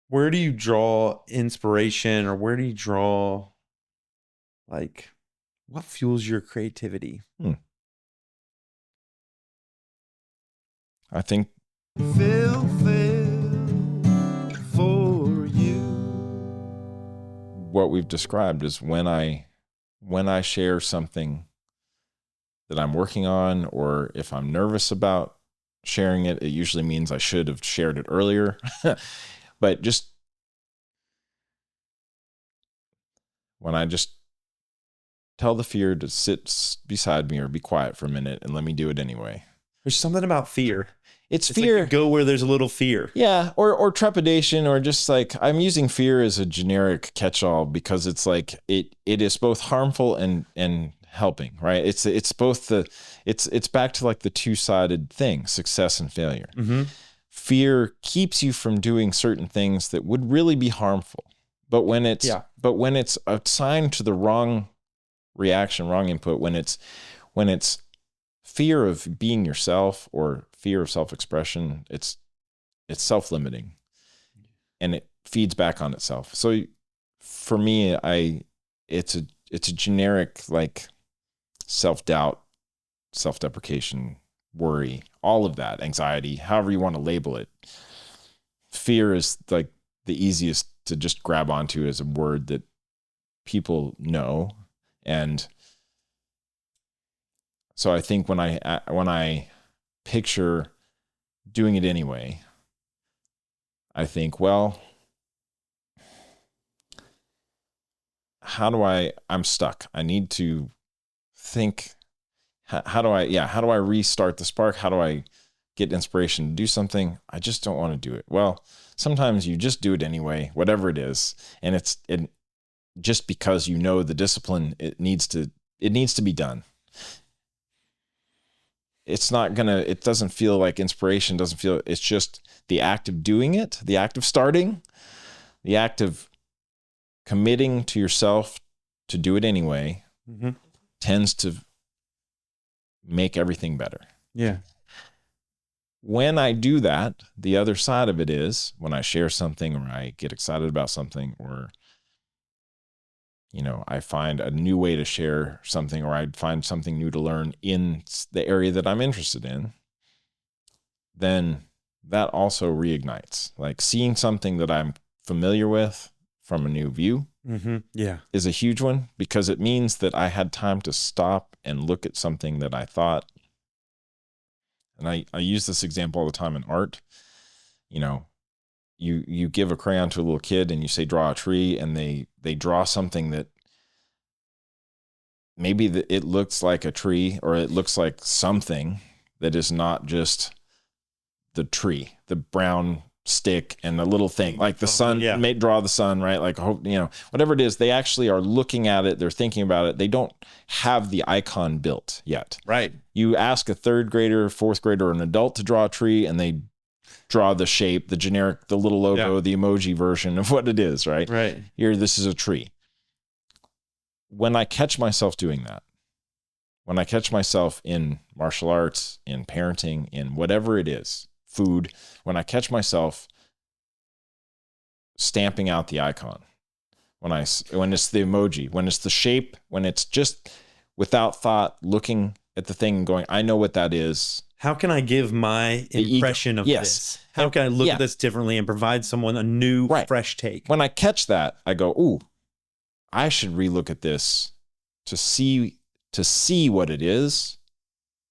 where do you draw inspiration, or where do you draw, like, what fuels your creativity? I think Feel for you. what we've described is when I share something that I'm working on, or if I'm nervous about sharing it, it usually means I should have shared it earlier. But just when I just tell the fear to sit beside me or be quiet for a minute and let me do it anyway. There's something about fear. It's It's fear. like you go where there's a little fear. Yeah, or trepidation, or just like, I'm using fear as a generic catch-all because it's like it is both harmful and helping, right? It's both it's back to like the two-sided thing, success and failure. Mm-hmm. Fear keeps you from doing certain things that would really be harmful. But when it's assigned to the wrong reaction, wrong input, when it's fear of being yourself or fear of self-expression, it's self-limiting and it feeds back on itself. So for me, it's a generic, like, self-doubt, self-deprecation, worry, all of that, anxiety, however you want to label it. Fear is like the easiest to just grab onto as a word that people know. And so I think when I picture doing it anyway, I think, well, I'm stuck. I need to think, how do I restart the spark? How do I get inspiration to do something? I just don't want to do it. Well, sometimes you just do it anyway, whatever it is. And it just because you know the discipline, it needs to be done. It doesn't feel like inspiration, it's just the act of doing it, the act of starting, the act of committing to yourself to do it anyway, tends to make everything better. Yeah. When I do that, the other side of it is when I share something, or I get excited about something, or I find a new way to share something, or I find something new to learn in the area that I'm interested in, then that also reignites. Like, seeing something that I'm familiar with from a new view is a huge one, because it means that I had time to stop and look at something that I thought. And I use this example all the time in art. You give a crayon to a little kid and you say, draw a tree, and they draw something that maybe it looks like a tree, or it looks like something that is not just the tree, the brown stick and a little thing like the sun. May draw the sun, right? Like, whatever it is, they actually are looking at it, they're thinking about it, they don't have the icon built yet, right? You ask a third grader, fourth grader, or an adult to draw a tree, and they draw the shape, the generic, the little logo, the emoji version of what it is, right? Here, this is a tree. When I catch myself doing that, when I catch myself in martial arts, in parenting, in whatever it is, food, when I catch myself stamping out the icon, when it's the emoji, when it's the shape, when it's just without thought looking at the thing and going, I know what that is. How can I give my impression of this? How can I look at this differently and provide someone a new, fresh take? When I catch that, I go, ooh, I should relook at this to see what it is,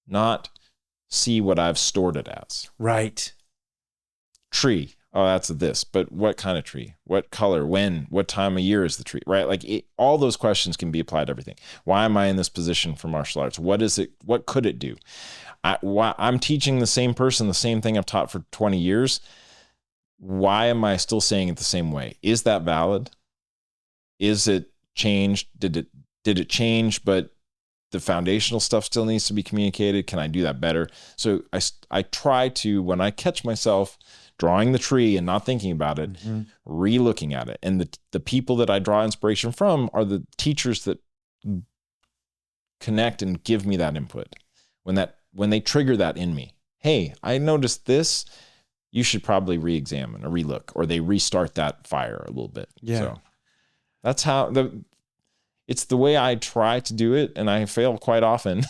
not see what I've stored it as. Right. Tree. Oh, that's this. But what kind of tree? What color? When? What time of year is the tree? Right? Like, all those questions can be applied to everything. Why am I in this position for martial arts? What is it? What could it do? I'm teaching the same person the same thing I've taught for 20 years. Why am I still saying it the same way? Is that valid? Is it changed? Did it change, but the foundational stuff still needs to be communicated? Can I do that better? So I try to, when I catch myself drawing the tree and not thinking about it, re-looking at it. And the people that I draw inspiration from are the teachers that connect and give me that input. When they trigger that in me, hey, I noticed this. you should probably re-examine or relook, or they restart that fire a little bit. Yeah. So that's how it's the way I try to do it, and I fail quite often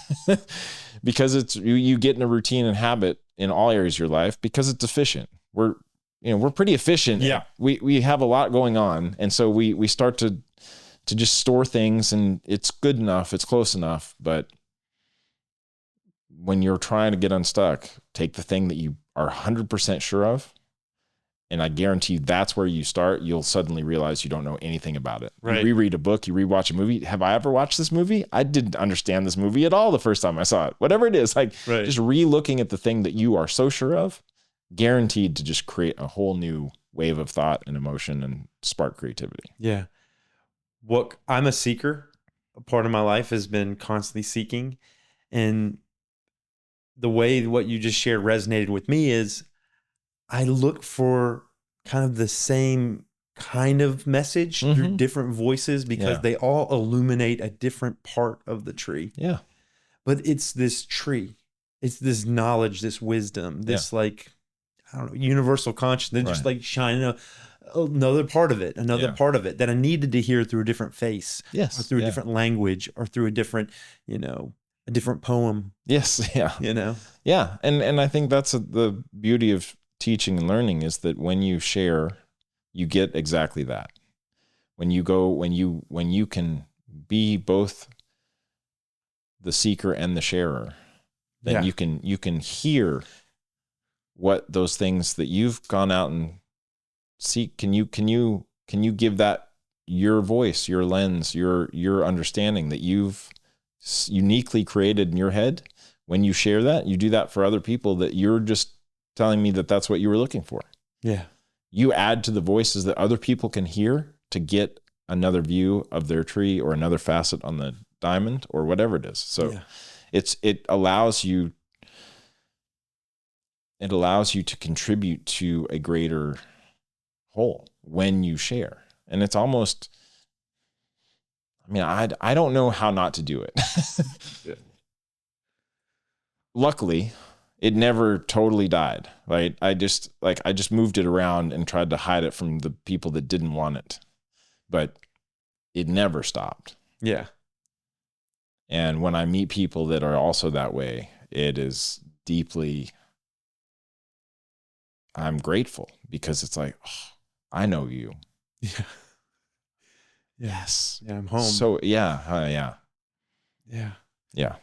because it's you get in a routine and habit in all areas of your life because it's efficient. We're pretty efficient. Yeah. We have a lot going on, and so we start to just store things, and it's good enough, it's close enough, but when you're trying to get unstuck, take the thing that you are 100% sure of, and I guarantee you that's where you start. You'll suddenly realize you don't know anything about it. Right. You reread a book, you rewatch a movie. Have I ever watched this movie? I didn't understand this movie at all the first time I saw it. Whatever it is, like just re-looking at the thing that you are so sure of, guaranteed to just create a whole new wave of thought and emotion and spark creativity. Yeah. I'm a seeker. A part of my life has been constantly seeking. And the way what you just shared resonated with me is I look for kind of the same kind of message through different voices because they all illuminate a different part of the tree. Yeah. But it's this tree. It's this knowledge, this wisdom, this like, I don't know, universal consciousness, just like shining another part of it that I needed to hear through a different face. Yes. Or through a different language or through a different, a different poem. Yes. Yeah. Yeah. And I think that's the beauty of teaching and learning is that when you share, you get exactly that. When you can be both the seeker and the sharer, then you can hear what those things that you've gone out and seek. Can you give that your voice, your lens, your understanding that you've uniquely created in your head? When you share that, you do that for other people, that you're just telling me that that's what you were looking for. Yeah. You add to the voices that other people can hear to get another view of their tree or another facet on the diamond or whatever it is. So it allows you to contribute to a greater whole when you share. And it's almost, I don't know how not to do it. Luckily, it never totally died. Right? I just moved it around and tried to hide it from the people that didn't want it, but it never stopped. Yeah. And when I meet people that are also that way, it is deeply, I'm grateful, because it's like, oh, I know you. Yeah. Yes. Yeah, I'm home. So yeah. Yeah. Yeah.